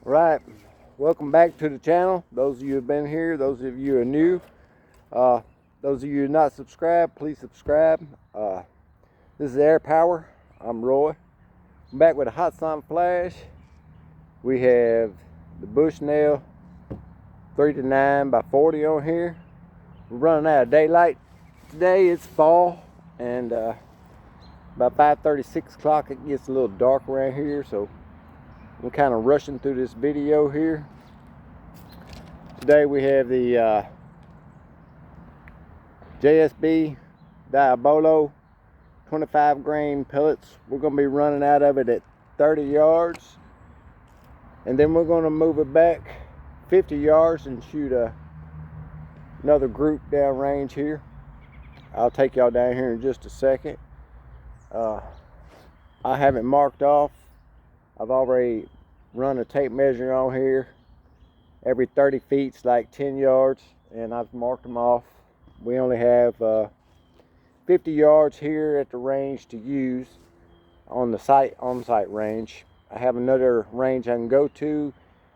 Right, welcome back to the channel. Those of you who have been here, those of you who are new, those of you who are not subscribed, please subscribe. This is Air Power. I'm Roy. I'm back with a Hot Sun Flash. We have the Bushnell 3-9x40 on here. We're running out of daylight today. It's fall, and about 5:30, 6 o'clock, it gets a little dark around here, so I'm kind of rushing through this video here. Today we have the JSB Diabolo 25 grain pellets. We're going to be running out of it at 30 yards, and then we're going to move it back 50 yards and shoot another group down range here. I'll take y'all down here in just a second. I haven't marked off. I've already run a tape measure on here. Every 30 feet is like 10 yards, and I've marked them off. We only have 50 yards here at the range to use on the on-site range. I have another range I can go to.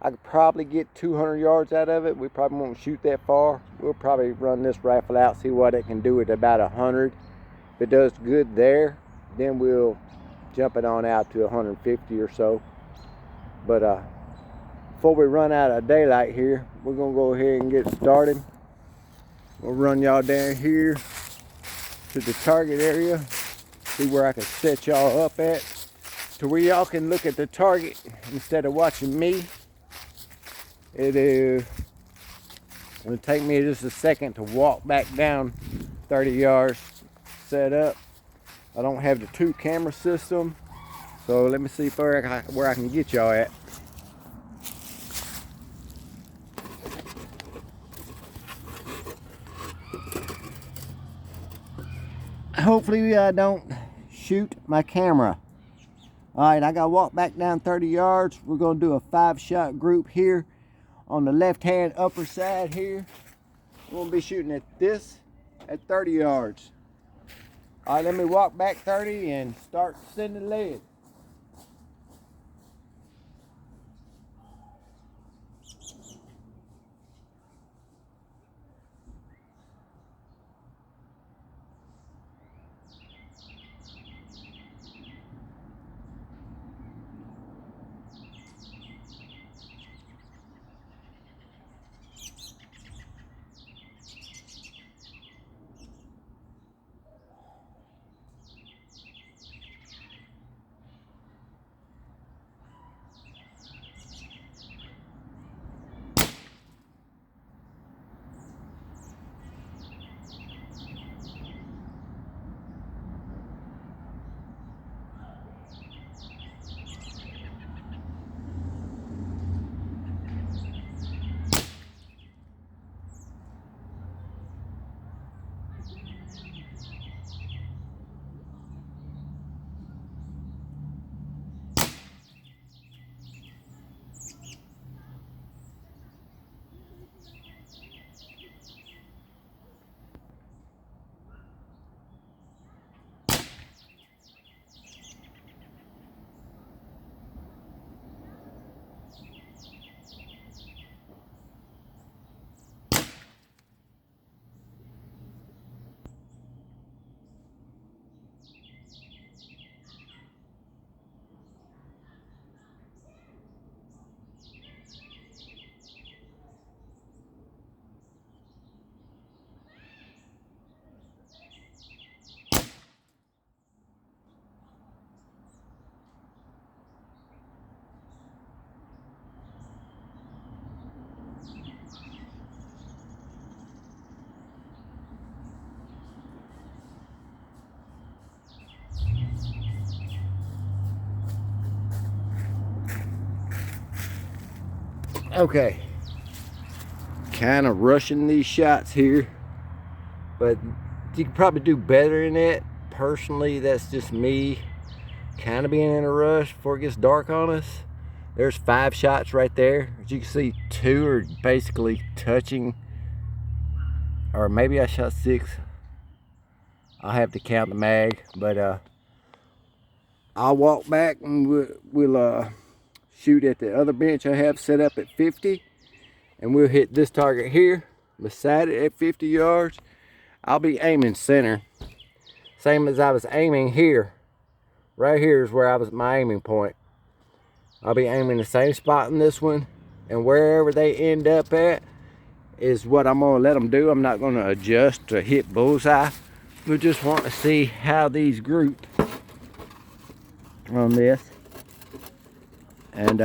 I could probably get 200 yards out of it. We probably won't shoot that far. We'll probably run this rifle out, see what it can do at about 100. If it does good there, then we'll jump it on out to 150 or so. But before we run out of daylight here, we're gonna go ahead and get started. We'll run y'all down here to the target area, see where I can set y'all up at, to where y'all can look at the target instead of watching me. It is gonna take me just a second to walk back down 30 yards, set up. I don't have the 2 camera system, so let me see where I can get y'all at. Hopefully I don't shoot my camera. Alright, I gotta walk back down 30 yards. We're gonna do a 5-shot group here on the left hand upper side here. We're gonna be shooting at this at 30 yards. Alright, let me walk back 30 and start sending lead. Okay, kind of rushing these shots here, but you could probably do better than that. Personally, that's just me kind of being in a rush before it gets dark on us. There's 5 shots right there. As you can see, 2 are basically touching, or maybe I shot 6. I'll have to count the mag, but I'll walk back and we'll shoot at the other bench I have set up at 50, and we'll hit this target here beside it at 50 yards. I'll be aiming center, same as I was aiming here. Right here is where I was my aiming point. I'll be aiming the same spot in this one, and wherever they end up at is what I'm gonna let them do. I'm not gonna adjust to hit bullseye. We just want to see how these group on this, and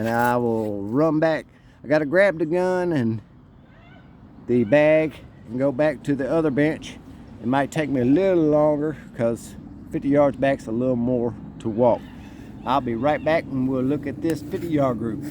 I will run back. I gotta grab the gun and the bag and go back to the other bench. It might take me a little longer because 50 yards back's a little more to walk. I'll be right back and we'll look at this 50-yard group.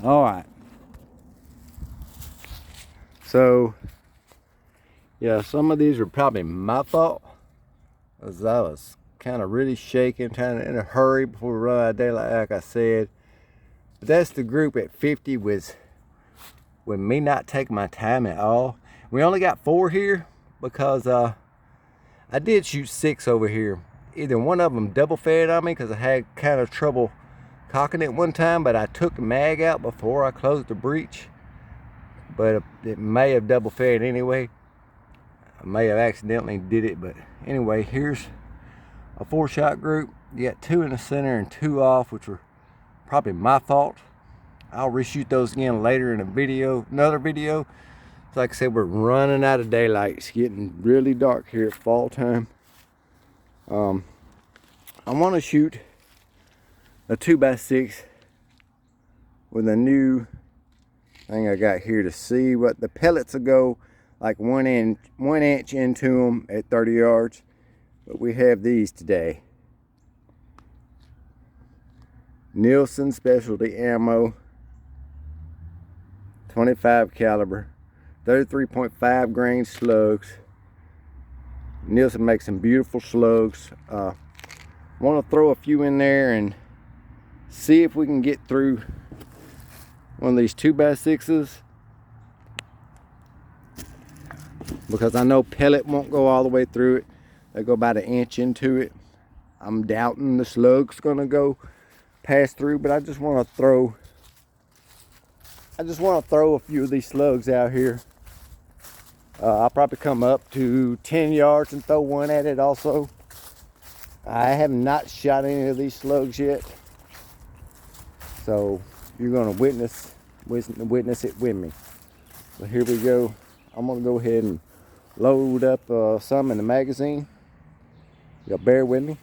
All right. So, yeah, some of these were probably my fault, as I was kind of really shaking, kind of in a hurry before we run out of daylight, like I said. But that's the group at 50 with me not taking my time at all. We only got 4 here because I did shoot 6 over here. Either one of them double fed on me because I had kind of trouble cocking it one time, but I took the mag out before I closed the breech. But it may have double fed anyway. I may have accidentally did it, but anyway, here's a 4-shot group. You got 2 in the center and 2 off, which were probably my fault. I'll reshoot those again later in a video, another video. So like I said, we're running out of daylight. It's getting really dark here at fall time. I want to shoot a 2x6 with a new thing I got here to see what the pellets will go, like 1 inch into them at 30 yards. But we have these today. Nielsen Specialty Ammo, 25 caliber, 33.5 grain slugs. Nielsen makes some beautiful slugs. Want to throw a few in there and see if we can get through one of these 2x6s because I know pellet won't go all the way through it. They go about 1 inch into it. I'm doubting the slug's gonna go pass through, but I just want to throw a few of these slugs out here. I'll probably come up to 10 yards and throw one at it also. I have not shot any of these slugs yet, so you're gonna witness it with me. So here we go. I'm gonna go ahead and load up some in the magazine. Y'all bear with me.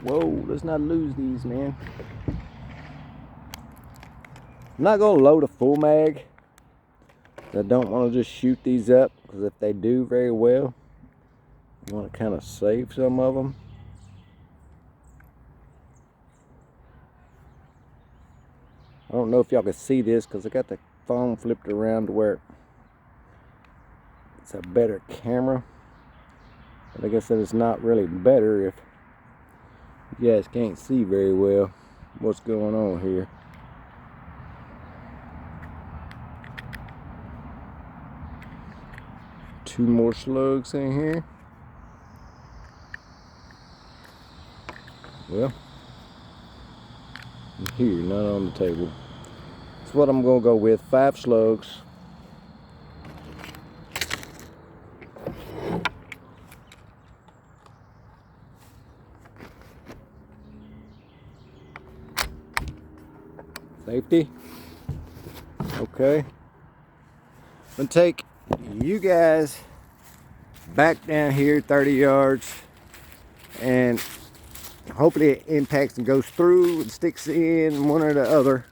Whoa, let's not lose these, man. I'm not gonna load a full mag. I don't want to just shoot these up, because if they do very well, I want to kind of save some of them. I don't know if y'all can see this because I got the phone flipped around to where it's a better camera. But I guess that it's not really better if you guys can't see very well what's going on here. Two more slugs in here. Well, here, none on the table. That's what I'm gonna go with. 5 slugs. Safety. Okay. I'm gonna take you guys back down here 30 yards, and hopefully it impacts and goes through and sticks in one or the other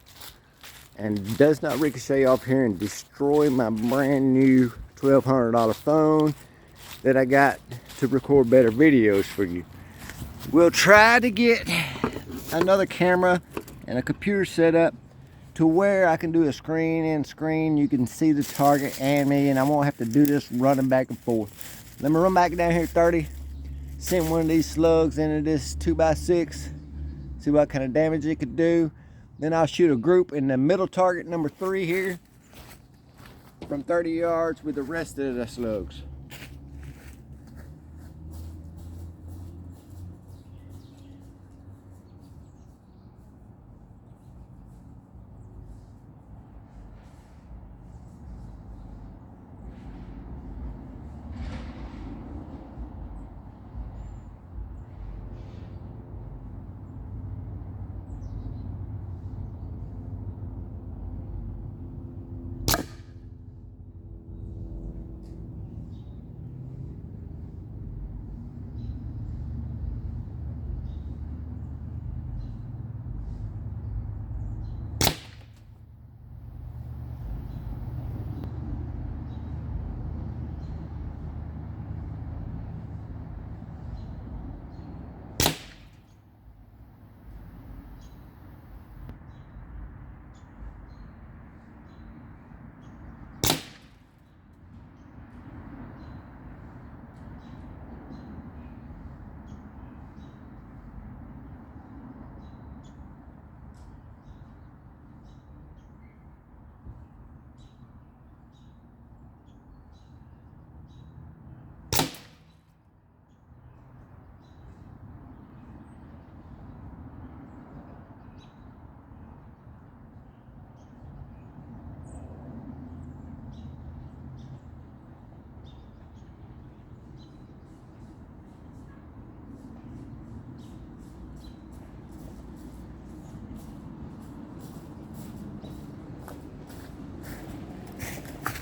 and does not ricochet off here and destroy my brand new $1,200 phone that I got to record better videos for you. We'll try to get another camera and a computer set up to where I can do a screen in screen. You can see the target and me, and I won't have to do this running back and forth. Let me run back down here 30, send one of these slugs into this 2x6, see what kind of damage it could do. Then I'll shoot a group in the middle target number 3 here from 30 yards with the rest of the slugs.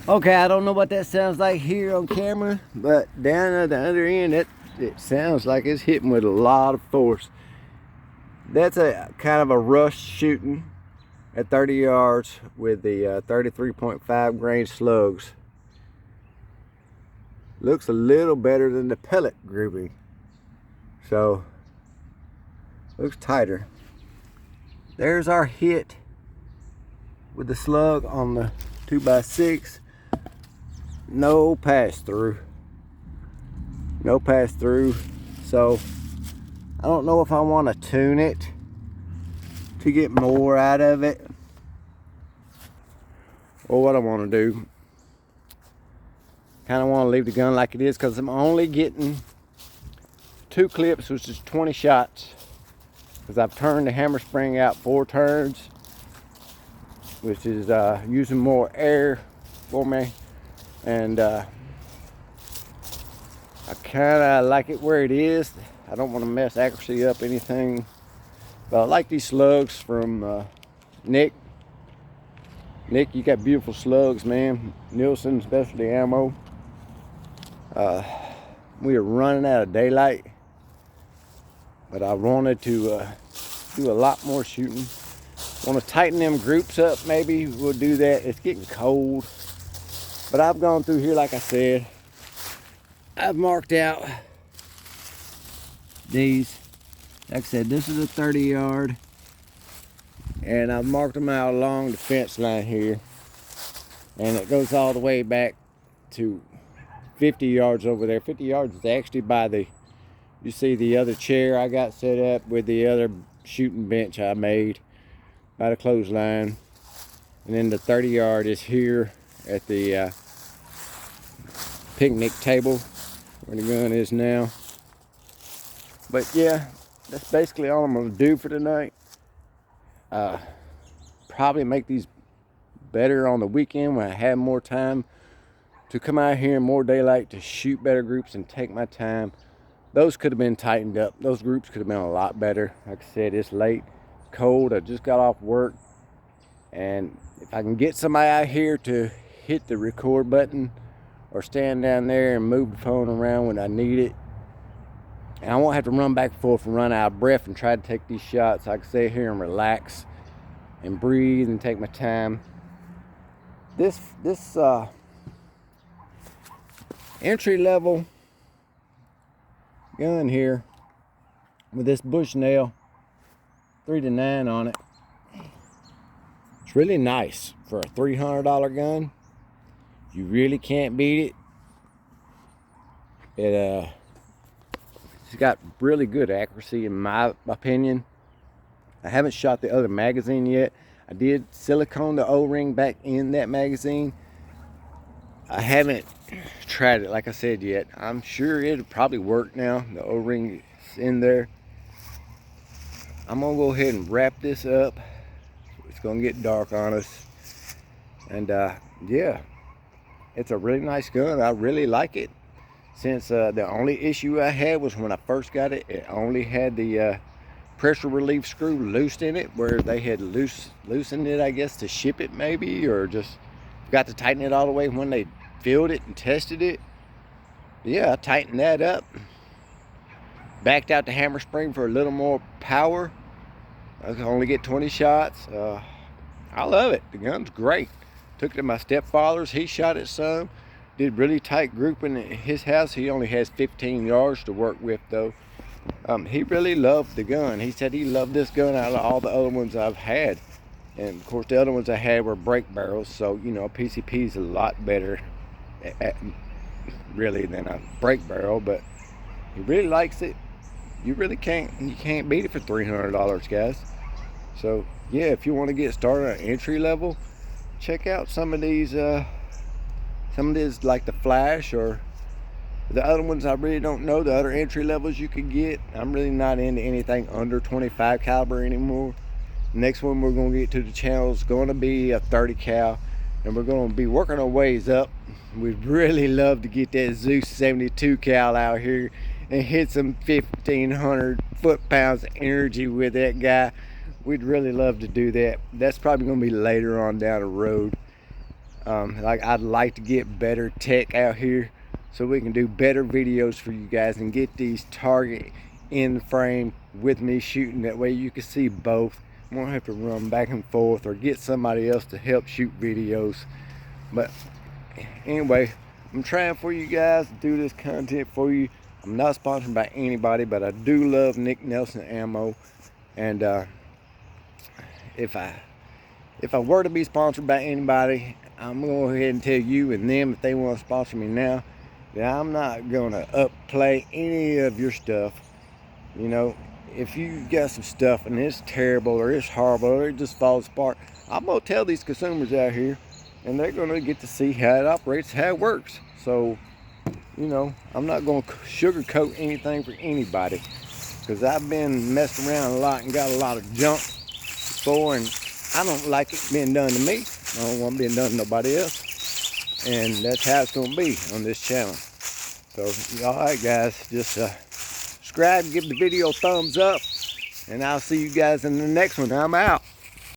Okay, I don't know what that sounds like here on camera, but down at the other end, it sounds like it's hitting with a lot of force. That's a kind of a rush shooting. at 30 yards with the 33.5 grain slugs. Looks a little better than the pellet grouping. So, looks tighter. There's our hit with the slug on the 2x6. No pass through. No pass through. So, I don't know if I want to tune it to get more out of it, or what I want to do. Kind of want to leave the gun like it is, because I'm only getting 2 clips, which is 20 shots, because I've turned the hammer spring out 4 turns, which is using more air for me, and I kind of like it where it is. I don't want to mess accuracy up anything, but I like these slugs from Nick. Nick, you got beautiful slugs, man. Nielsen Specialty Ammo. We are running out of daylight, but I wanted to do a lot more shooting. Want to tighten them groups up, maybe we'll do that. It's getting cold, but I've gone through here, like I said. I've marked out these. Like I said, this is a 30 yard, and I've marked them out along the fence line here, and it goes all the way back to 50 yards over there. 50 yards is actually by the, you see the other chair I got set up with the other shooting bench I made by the clothesline, and then the 30 yard is here at the picnic table where the gun is now. But yeah, that's basically all I'm gonna do for tonight. Probably make these better on the weekend when I have more time to come out here in more daylight to shoot better groups and take my time. Those could have been tightened up. Those groups could have been a lot better. Like I said, it's late, cold. I just got off work, and if I can get somebody out here to hit the record button or stand down there and move the phone around when I need it, and I won't have to run back and forth and run out of breath and try to take these shots. I can stay here and relax and breathe and take my time. This entry level gun here with this Bushnell 3-9 on it, it's really nice for a $300 gun. You really can't beat it. It's got really good accuracy in my opinion. I haven't shot the other magazine yet. I did silicone the O-ring back in that magazine. I haven't tried it, like I said, yet. I'm sure it'll probably work now. The O-ring is in there. I'm gonna go ahead and wrap this up. It's gonna get dark on us. And yeah, it's a really nice gun. I really like it. Since the only issue I had was when I first got it, it only had the pressure relief screw loosed in it, where they had loosened it, I guess, to ship it maybe, or just forgot to tighten it all the way when they filled it and tested it. Yeah, I tightened that up, backed out the hammer spring for a little more power. I could only get 20 shots. I love it. The gun's great. Took it to my stepfather's. He shot it some. Did really tight grouping at his house. He only has 15 yards to work with though. He really loved the gun. He said he loved this gun out of all the other ones I've had. And of course the other ones I had were break barrels, so you know, PCP is a lot better really than a break barrel, but he really likes it. You can't beat it for $300, guys. So yeah, if you want to get started at entry level, check out some of these like the Flash or the other ones. I really don't know the other entry levels you could get. I'm really not into anything under 25 caliber anymore. Next one we're going to get to the channel is going to be a 30 cal, and we're going to be working our ways up. We'd really love to get that Zeus 72 cal out here and hit some 1,500 foot-pounds of energy with that guy. We'd really love to do that. That's probably going to be later on down the road. Like I'd like to get better tech out here so we can do better videos for you guys and get these target in the frame with me shooting. That way you can see both. I'm gonna have to run back and forth or get somebody else to help shoot videos. But anyway, I'm trying for you guys to do this content for you. I'm not sponsored by anybody, but I do love Nick Nelson Ammo. And if I were to be sponsored by anybody, I'm gonna go ahead and tell you and them, if they want to sponsor me now, that I'm not gonna upplay any of your stuff. You know, if you got some stuff and it's terrible or it's horrible or it just falls apart, I'm gonna tell these consumers out here, and they're gonna get to see how it operates, how it works. So, you know, I'm not gonna sugarcoat anything for anybody, because I've been messed around a lot and got a lot of junk before, and I don't like it being done to me. I don't want it being done to nobody else, and that's how it's gonna be on this channel. So, all right, guys, just subscribe, give the video a thumbs up, and I'll see you guys in the next one. I'm out.